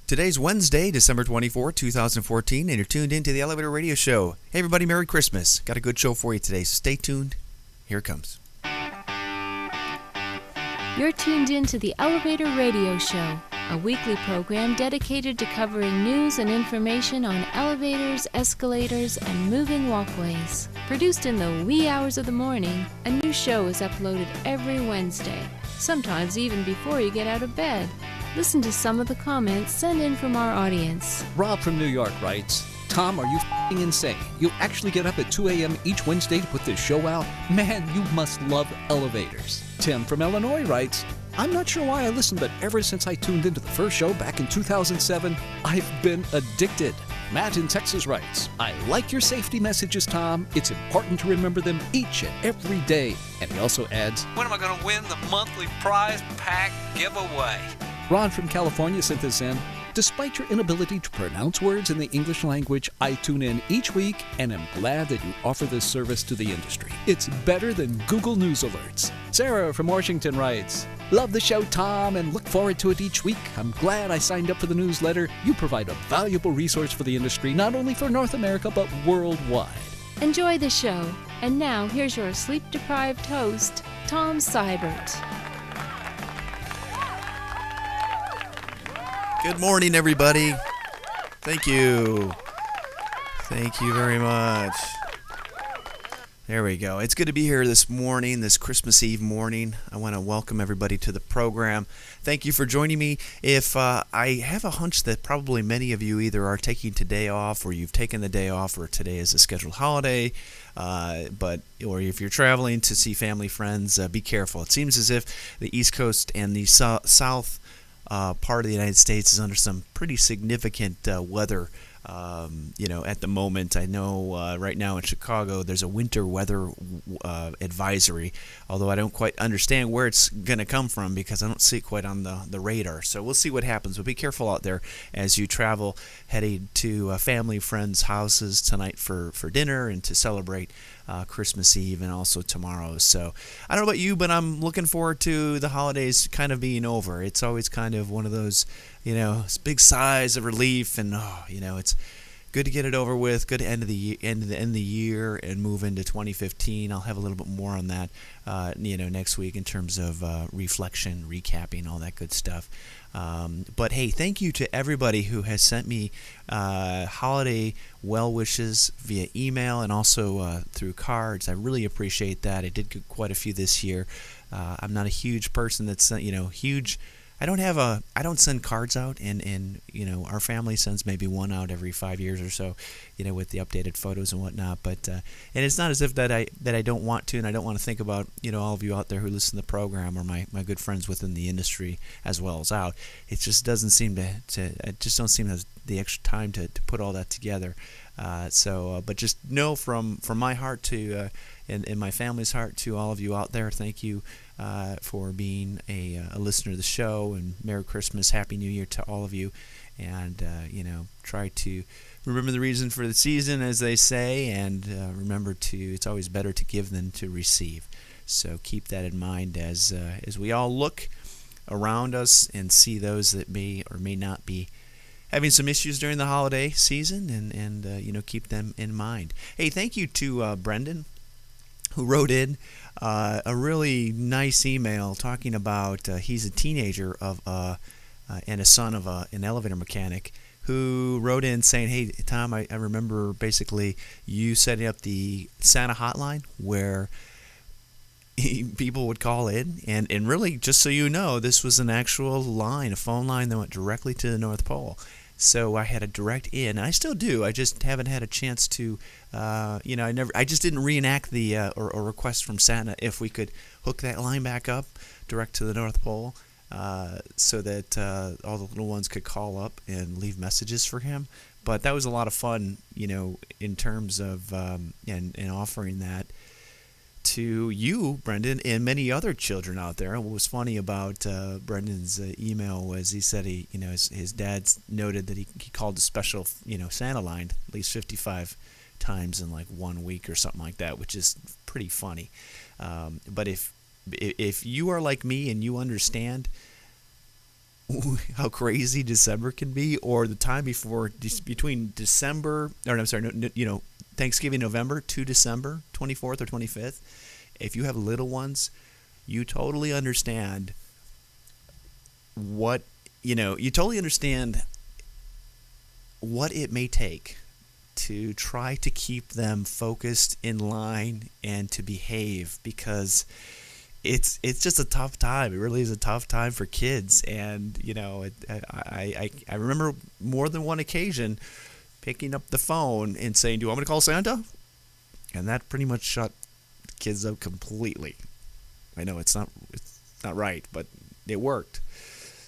Today's Wednesday, December 24, 2014, and you're tuned into the Elevator Radio Show. Hey everybody, Merry Christmas. Got a good show for you today, so stay tuned. Here it comes. You're tuned in to the Elevator Radio Show, a weekly program dedicated to covering news and information on elevators, escalators, and moving walkways. Produced in the wee hours of the morning, a new show is uploaded every Wednesday, sometimes even before you get out of bed. Listen to some of the comments sent in from our audience. Rob from New York writes, Tom, are you f***ing insane? You actually get up at 2 a.m. each Wednesday to put this show out? Man, you must love elevators. Tim from Illinois writes, I'm not sure why I listened, but ever since I tuned into the first show back in 2007, I've been addicted. Matt in Texas writes, I like your safety messages, Tom. It's important to remember them each and every day. And he also adds, when am I going to win the monthly prize pack giveaway? Ron from California sent this in. Despite your inability to pronounce words in the English language, I tune in each week and am glad that you offer this service to the industry. It's better than Google News alerts. Sarah from Washington writes, love the show, Tom, and look forward to it each week. I'm glad I signed up for the newsletter. You provide a valuable resource for the industry, not only for North America, but worldwide. Enjoy the show. And now, here's your sleep-deprived host, Tom Seibert. Good morning, everybody. Thank you. Thank you very much. There we go. It's good to be here this morning, this Christmas Eve morning. I want to welcome everybody to the program. Thank you for joining me. If I have a hunch that probably many of you either are taking today off, or you've taken the day off, or today is a scheduled holiday, or if you're traveling to see family, friends, be careful. It seems as if the East Coast and the South part of the United States is under some pretty significant weather. At the moment, I know right now in Chicago there's a winter weather advisory, although I don't quite understand where it's going to come from because I don't see it quite on the radar. So we'll see what happens. But be careful out there as you travel, heading to family, friends' houses tonight for dinner and to celebrate Christmas Eve and also tomorrow. So I don't know about you, but I'm looking forward to the holidays kind of being over. It's always kind of one of those, big sighs of relief, and it's good to get it over with. Good to end of the year and move into 2015. I'll have a little bit more on that, next week in terms of reflection, recapping, all that good stuff. But hey, thank you to everybody who has sent me holiday well wishes via email and also through cards. I really appreciate that. I did get quite a few this year. I'm not a huge person that's huge. I don't send cards out, and our family sends maybe one out every 5 years or so, with the updated photos and whatnot. But and it's not as if that I don't want to, and I don't want to think about all of you out there who listen to the program or my good friends within the industry as well as out. It just doesn't seem I just don't seem to have the extra time to put all that together. But just know from my heart to and my family's heart to all of you out there, thank you for being a listener to the show, and Merry Christmas, Happy New Year to all of you, and try to remember the reason for the season, as they say, and remember it's always better to give than to receive. So keep that in mind as we all look around us and see those that may or may not be having some issues during the holiday season, and keep them in mind. Hey, thank you to Brendan, who wrote in a really nice email talking about he's a teenager and a son of an elevator mechanic, who wrote in saying, hey, Tom, I remember basically you setting up the Santa hotline where people would call in, and really, just so you know, this was an actual line, a phone line that went directly to the North Pole. So I had a direct in, and I still do. I just haven't had a chance to, I just didn't reenact the or request from Santa if we could hook that line back up direct to the North Pole, so that all the little ones could call up and leave messages for him. But that was a lot of fun, in terms of and offering that to you, Brendan, and many other children out there. And what was funny about Brendan's email was he said his dad noted that he called a special Santa line at least 55 times in like 1 week or something like that, which is pretty funny. But if you are like me and you understand how crazy December can be, or the time between December, or I'm sorry, Thanksgiving, November to December 24th or 25th. If you have little ones, you totally understand you totally understand what it may take to try to keep them focused, in line, and to behave, because it's just a tough time. It really is a tough time for kids, and I remember more than one occasion picking up the phone and saying, "Do you want me to call Santa?" And that pretty much shut the kids up completely. I know it's not right, but it worked.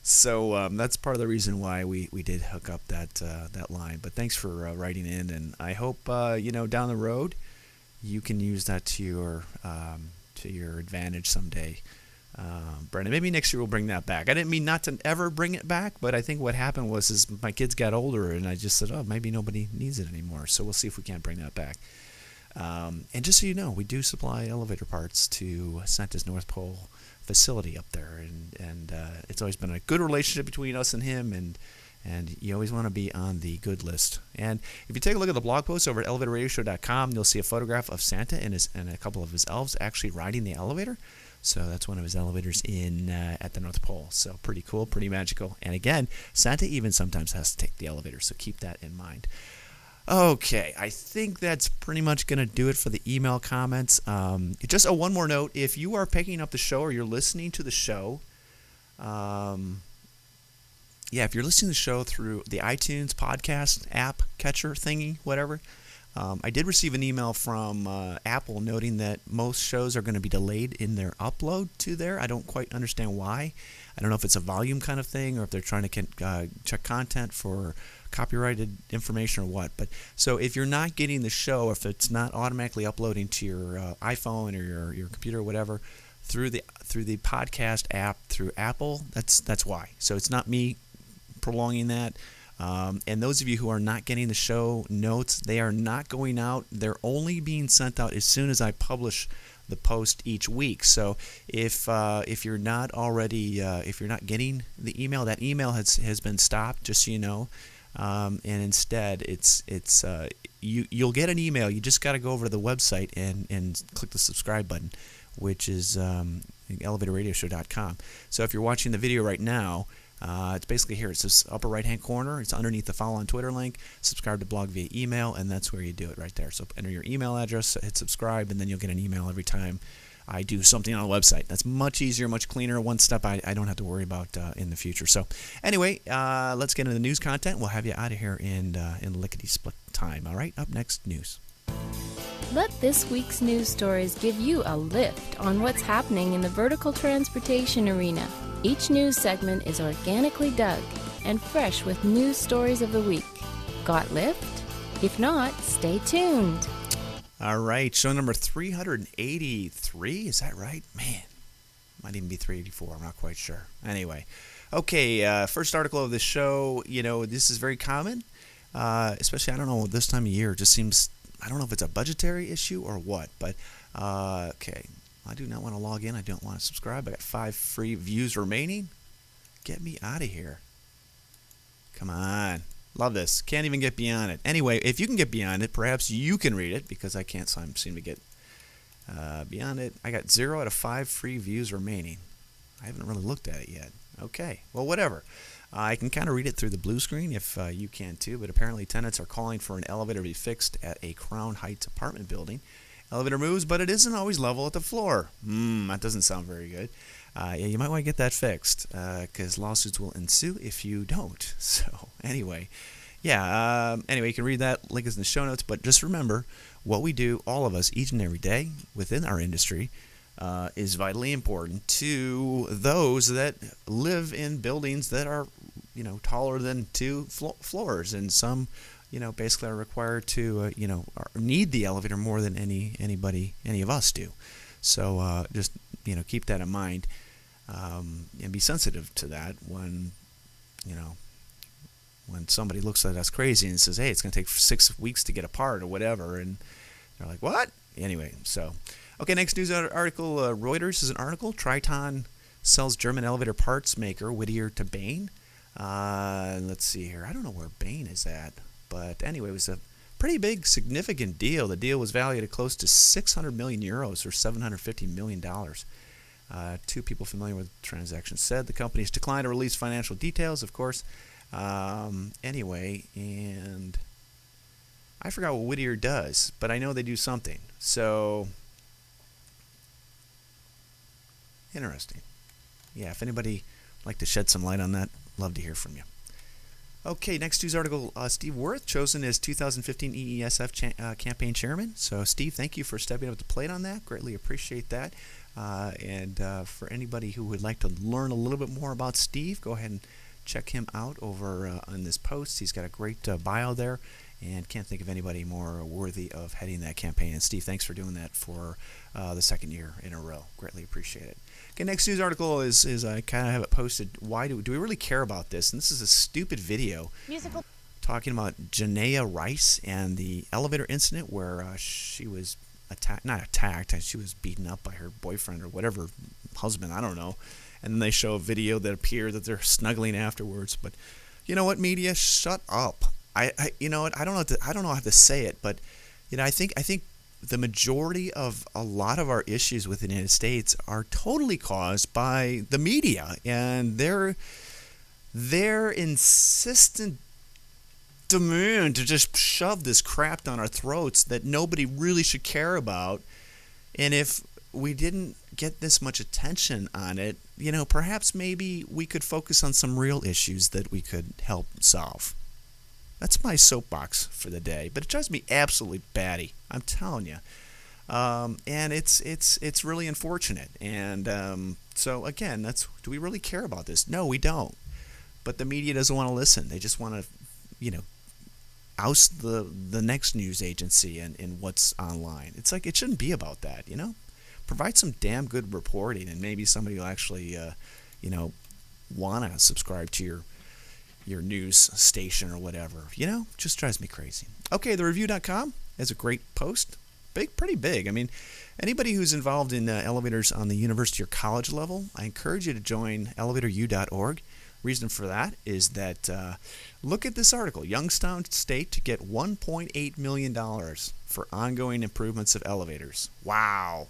So that's part of the reason why we did hook up that line. But thanks for writing in, and I hope down the road you can use that to your advantage someday, Brendan. Maybe next year we'll bring that back. I didn't mean not to ever bring it back, but I think what happened was my kids got older, and I just said, maybe nobody needs it anymore. So we'll see if we can't bring that back. And just so you know, we do supply elevator parts to Santa's North Pole facility up there, and it's always been a good relationship between us and him, and you always want to be on the good list. And if you take a look at the blog post over at elevatorradioshow.com, you'll see a photograph of Santa and a couple of his elves actually riding the elevator. So that's one of his elevators at the North Pole. So pretty cool, pretty magical. And again, Santa even sometimes has to take the elevator, so keep that in mind. Okay, I think that's pretty much going to do it for the email comments. Just one more note. If you are picking up the show or you're listening to the show, if you're listening to the show through the iTunes podcast app catcher thingy, whatever, I did receive an email from Apple noting that most shows are going to be delayed in their upload to there. I don't quite understand why. I don't know if it's a volume kind of thing or if they're trying to check content for copyrighted information or what. But so if you're not getting the show, if it's not automatically uploading to your iPhone or your computer or whatever through the podcast app through Apple, that's why. So it's not me prolonging that. And those of you who are not getting the show notes, they are not going out. They're only being sent out as soon as I publish the post each week. So if you're not already if you're not getting the email, that email has been stopped, just so you know. And instead, you'll get an email. You just got to go over to the website and click the subscribe button, which is elevatorradioshow.com. So if you're watching the video right now, it's basically here. It's this upper right-hand corner. It's underneath the follow on Twitter link. Subscribe to blog via email, and that's where you do it right there. So enter your email address, hit subscribe, and then you'll get an email every time I do something on the website. That's much easier, much cleaner. One step I don't have to worry about in the future. So anyway, let's get into the news content. We'll have you out of here in lickety-split time. All right, up next, news. Let this week's news stories give you a lift on what's happening in the vertical transportation arena. Each news segment is organically dug and fresh with news stories of the week. Got lift? If not, stay tuned. All right, show number 383. Is that right? Man, might even be 384. I'm not quite sure. Anyway, okay, first article of the show. This is very common, especially, I don't know, this time of year. It just seems, I don't know if it's a budgetary issue or what, but okay. I do not want to log in. I don't want to subscribe. I got 5 free views remaining. Get me out of here. Come on. Love this. Can't even get beyond it. Anyway, if you can get beyond it, perhaps you can read it, because I can't seem to get beyond it. I got 0 out of 5 free views remaining. I haven't really looked at it yet. Okay. Well, whatever. I can kind of read it through the blue screen if you can too, but apparently tenants are calling for an elevator to be fixed at a Crown Heights apartment building. Elevator moves, but it isn't always level at the floor. That doesn't sound very good. You might want to get that fixed, because lawsuits will ensue if you don't. So anyway, you can read that. Link is in the show notes. But just remember, what we do, all of us, each and every day within our industry, is vitally important to those that live in buildings that are, taller than 2 floors, and some basically are required to, need the elevator more than any of us do. So just, keep that in mind, and be sensitive to that when somebody looks at us crazy and says, hey, it's going to take 6 weeks to get a part or whatever, and they're like, what? Anyway, so, okay, next news article, Reuters is an article, Triton sells German elevator parts maker Whittier to Bain. Let's see here. I don't know where Bain is at, but anyway, it was a pretty big, significant deal. The deal was valued at close to 600 million euros or $750 million. Two people familiar with the transaction said the company's declined to release financial details, of course. Anyway, and I forgot what Whittier does, but I know they do something. So, interesting. Yeah, if anybody would like to shed some light on that, love to hear from you. Okay, next news article, Steve Worth, chosen as 2015 EESF campaign chairman. So, Steve, thank you for stepping up to the plate on that. Greatly appreciate that. And for anybody who would like to learn a little bit more about Steve, go ahead and check him out over on this post. He's got a great bio there, and can't think of anybody more worthy of heading that campaign. And, Steve, thanks for doing that for the second year in a row. Greatly appreciate it. Okay, next news article is I kind of have it posted. Why do we really care about this? And this is a stupid video talking about Janaea Rice and the elevator incident where she was not attacked, she was beaten up by her boyfriend or whatever, husband, I don't know. And then they show a video that appears that they're snuggling afterwards. But you know what, media? Shut up. I you know what? I don't know how to say it, but you know, I think the majority of a lot of our issues with the United States are totally caused by the media and their insistent demand to just shove this crap down our throats that nobody really should care about. And if we didn't get this much attention on it, you know, perhaps maybe we could focus on some real issues that we could help solve. That's my soapbox for the day, but it drives me absolutely batty. I'm telling you, and it's really unfortunate. And so again, do we really care about this? No, we don't. But the media doesn't want to listen. They just want to, you know, oust the next news agency and what's online. It's like it shouldn't be about that, you know. Provide some damn good reporting, and maybe somebody will actually, you know, want to subscribe to your news station or whatever. You know, just drives me crazy. Okay, thereview.com has a great post. Pretty big. I mean, anybody who's involved in elevators on the university or college level, I encourage you to join elevatoru.org. Reason for that is that look at this article. Youngstown State to get $1.8 million for ongoing improvements of elevators. Wow.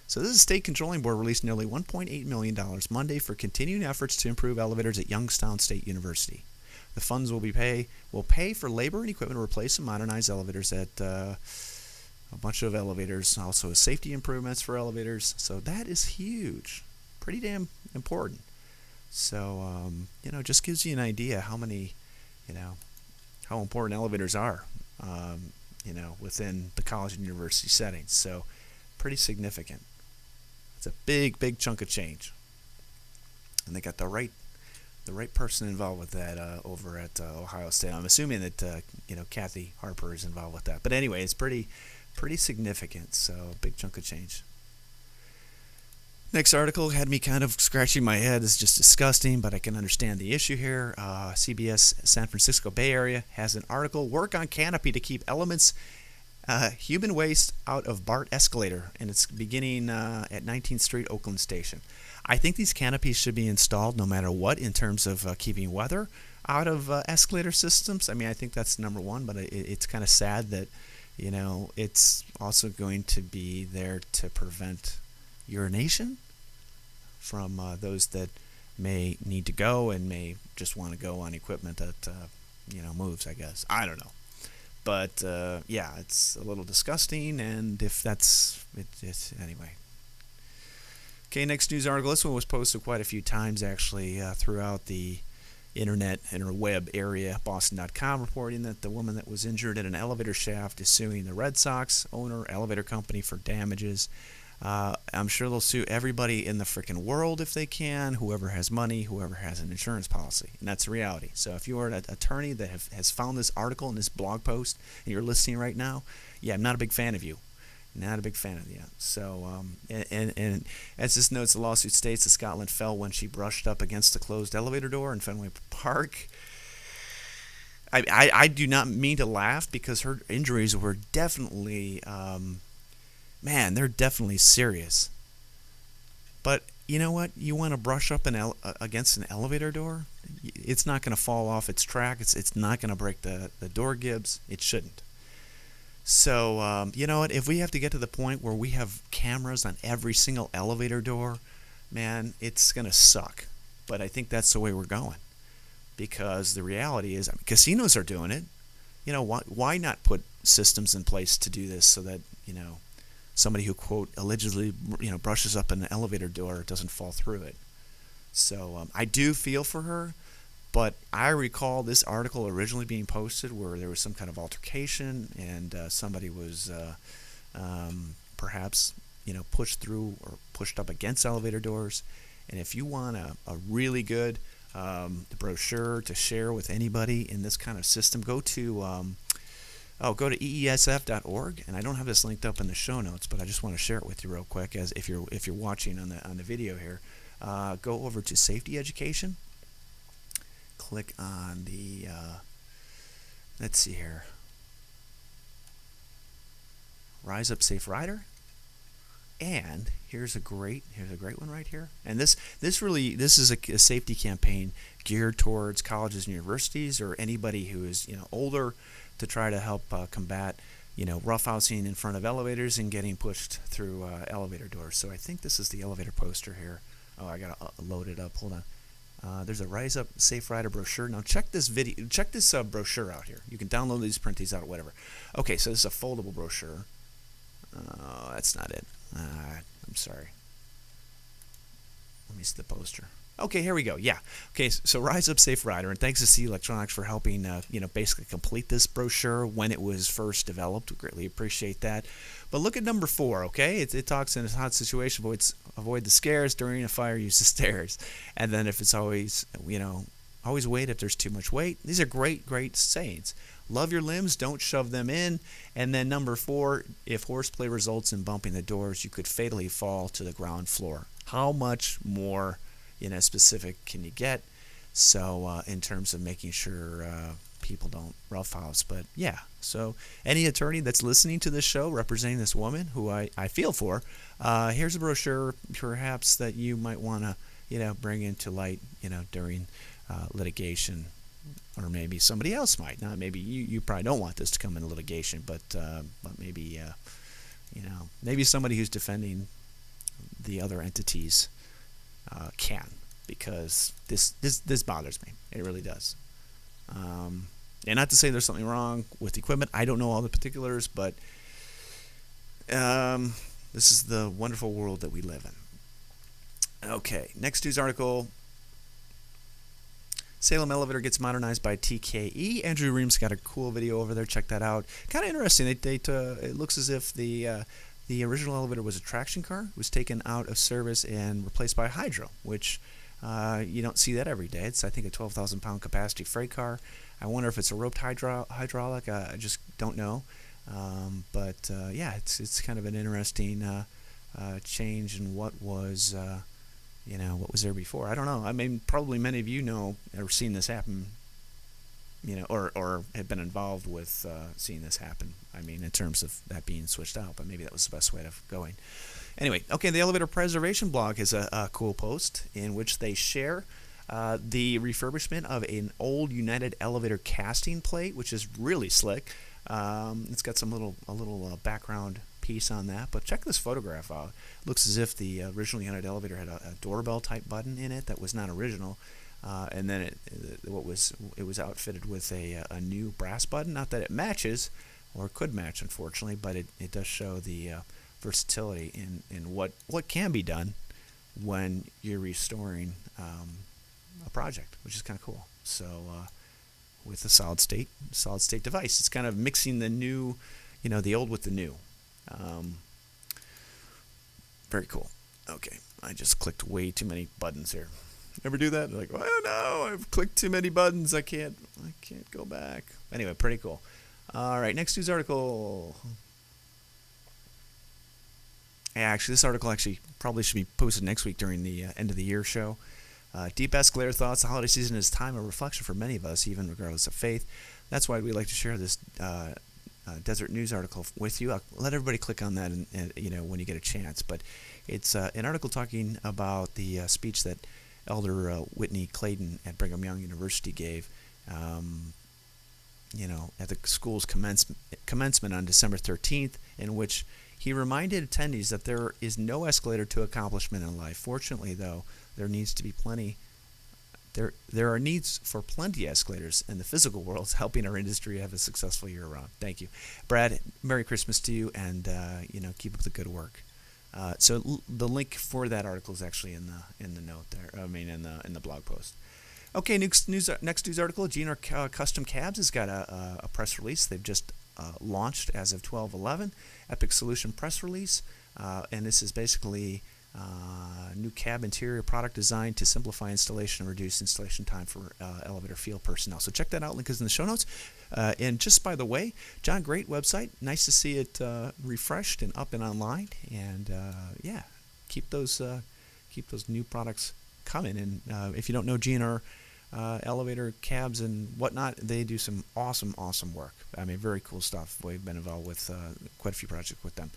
So this is State Controlling Board released nearly $1.8 million Monday for continuing efforts to improve elevators at Youngstown State University. The funds will pay for labor and equipment to replace and modernize elevators at a bunch of elevators, also safety improvements for elevators. So that is huge, pretty damn important. So you know, just gives you an idea how many, you know, how important elevators are, you know, within the college and university settings. So pretty significant. It's a big chunk of change, and they got the right person involved with that over at Ohio State. I'm assuming that you know, Kathy Harper is involved with that. But anyway, it's pretty significant. So big chunk of change. Next article had me kind of scratching my head. It's just disgusting, but I can understand the issue here. CBS San Francisco Bay Area has an article: work on canopy to keep elements. Human waste out of BART escalator, and it's beginning at 19th Street, Oakland Station. I think these canopies should be installed no matter what in terms of keeping weather out of escalator systems. I mean, I think that's number one, but it's kind of sad that, you know, it's also going to be there to prevent urination from those that may need to go and may just want to go on equipment that, you know, moves, I guess. I don't know. But, yeah, it's a little disgusting, and if that's it anyway. Okay, next news article. This one was posted quite a few times, actually, throughout the interweb area. Boston.com reporting that the woman that was injured in an elevator shaft is suing the Red Sox owner elevator company for damages. I'm sure they'll sue everybody in the freaking world if they can, whoever has money, whoever has an insurance policy. And that's the reality. So if you are an attorney that has found this article and this blog post and you're listening right now, yeah, I'm not a big fan of you. Not a big fan of you. So, and as this notes, the lawsuit states that Scotland fell when she brushed up against a closed elevator door in Fenway Park. I do not mean to laugh because her injuries were definitely... man, they're definitely serious. But, you know what? You want to brush up against an elevator door? It's not going to fall off its track. It's not going to break the door gibs. It shouldn't. So, you know what? If we have to get to the point where we have cameras on every single elevator door, man, it's going to suck. But I think that's the way we're going. Because the reality is, I mean, casinos are doing it. You know, why not put systems in place to do this so that, you know, somebody who, quote, allegedly, you know, brushes up an elevator door doesn't fall through it. So I do feel for her, but I recall this article originally being posted where there was some kind of altercation and somebody was perhaps, you know, pushed through or pushed up against elevator doors. And if you want a really good brochure to share with anybody in this kind of system, go to eesf.org, and I don't have this linked up in the show notes, but I just want to share it with you real quick. As if you're watching on the video here, go over to safety education. Click on the let's see here, Rise Up Safe Rider, and here's a great one right here. And this is a safety campaign geared towards colleges and universities or anybody who is, you know, older, to try to help combat, you know, roughhousing in front of elevators and getting pushed through elevator doors. So I think this is the elevator poster here. Oh, I gotta load it up. Hold on. There's a Rise Up Safe Rider brochure. Now check this brochure out here. You can download these, print these out, whatever. Okay, so this is a foldable brochure. That's not it. I'm sorry. Let me see the poster. Okay, here we go. Yeah. Okay, so Rise Up Safe Rider, and thanks to C Electronics for helping, you know, basically complete this brochure when it was first developed. We greatly appreciate that. But look at number 4. Okay, it talks in a hot situation, avoid the scares during a fire. Use the stairs, and then if it's always, you know, always wait if there's too much weight. These are great sayings. Love your limbs, don't shove them in. And then number 4, if horseplay results in bumping the doors, you could fatally fall to the ground floor. How much more, you know, specific can you get? So in terms of making sure people don't roughhouse. But yeah, so any attorney that's listening to this show representing this woman who I feel for, here's a brochure perhaps that you might want to, you know, bring into light, you know, during litigation. Or maybe somebody else might. Not maybe you probably don't want this to come into litigation, but maybe you know, maybe somebody who's defending the other entities can, because this bothers me. It really does. And not to say there's something wrong with the equipment. I don't know all the particulars, but this is the wonderful world that we live in. Okay, next news article. Salem elevator gets modernized by TKE. Andrew Ream's got a cool video over there. Check that out. Kind of interesting. It looks as if the original elevator was a traction car. It was taken out of service and replaced by a Hydro, which you don't see that every day. It's, I think, a 12,000-pound capacity freight car. I wonder if it's a roped hydraulic. I just don't know. But yeah, it's kind of an interesting change in what was. You know, what was there before? I don't know. I mean, probably many of you know or seen this happen, you know, or have been involved with seeing this happen. I mean, in terms of that being switched out, but maybe that was the best way of going. Anyway, okay, the Elevator Preservation blog has a cool post in which they share the refurbishment of an old United Elevator casting plate, which is really slick. It's got a little background piece on that, but check this photograph out. It looks as if the original United Elevator had a doorbell type button in it that was not original, and then it was outfitted with a new brass button. Not that it matches or could match, unfortunately, but it does show the versatility in what can be done when you're restoring a project, which is kind of cool. So with a solid state device, it's kind of mixing the new, you know, the old with the new. Very cool. Okay, I just clicked way too many buttons here. Ever do that? Like, oh no, I've clicked too many buttons. I can't go back. Anyway, pretty cool. All right, next news article. Yeah, actually, this article probably should be posted next week during the end of the year show. Deep Escalator thoughts. The holiday season is time of reflection for many of us, even regardless of faith. That's why we like to share this Desert News article with you. I'll let everybody click on that, when you get a chance. But it's an article talking about the speech that Elder Whitney Clayton at Brigham Young University gave, at the school's commencement on December 13th, in which he reminded attendees that there is no escalator to accomplishment in life. Fortunately, though, there needs to be plenty. There are needs for plenty of escalators in the physical world, helping our industry have a successful year round. Thank you, Brad. Merry Christmas to you, and keep up the good work. So the link for that article is actually in the note there. In the blog post. Okay, next news article. GNR Custom Cabs has got a press release. They've just launched as of 12/11. Epic Solution press release, and this is basically new cab interior product designed to simplify installation and reduce installation time for elevator field personnel. So check that out. Link is in the show notes. And just by the way, John, great website. Nice to see it refreshed and up and online. And keep those new products coming. And if you don't know GNR elevator cabs and whatnot, they do some awesome work. I mean, very cool stuff. We've been involved with quite a few projects with them.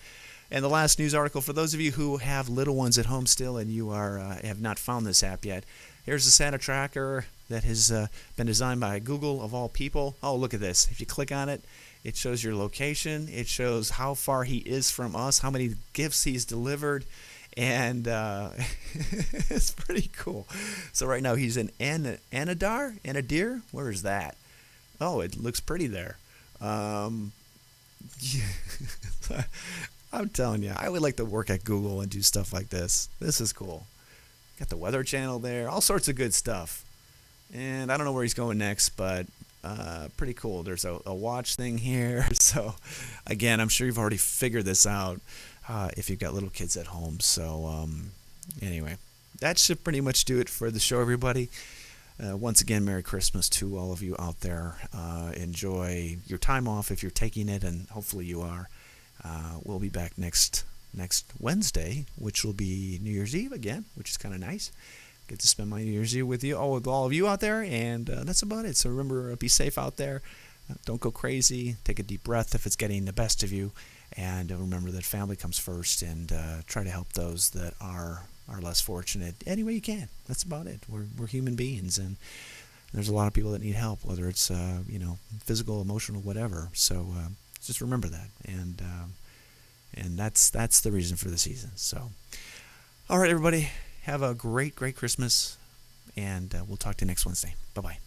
And the last news article, for those of you who have little ones at home still and you have not found this app yet, here's the Santa Tracker that has been designed by Google, of all people. Oh, look at this. If you click on it, it shows your location. It shows how far he is from us, how many gifts he's delivered, and it's pretty cool. So right now he's in Anadir? Where is that? Oh, it looks pretty there. I'm telling you, I would like to work at Google and do stuff like this. This is cool. Got the Weather Channel there, all sorts of good stuff. And I don't know where he's going next, but pretty cool. There's a watch thing here. So, again, I'm sure you've already figured this out if you've got little kids at home. So, anyway, that should pretty much do it for the show, everybody. Once again, Merry Christmas to all of you out there. Enjoy your time off if you're taking it, and hopefully you are. We'll be back next Wednesday, which will be New Year's Eve again, which is kind of nice. Get to spend my New Year's Eve with all of you out there, and that's about it. So remember, be safe out there. Don't go crazy. Take a deep breath if it's getting the best of you, and remember that family comes first, and try to help those that are less fortunate any way you can. That's about it. We're human beings, and there's a lot of people that need help, whether it's physical, emotional, whatever. So just remember that, and that's the reason for the season. So, all right, everybody, have a great Christmas, and we'll talk to you next Wednesday. Bye-bye.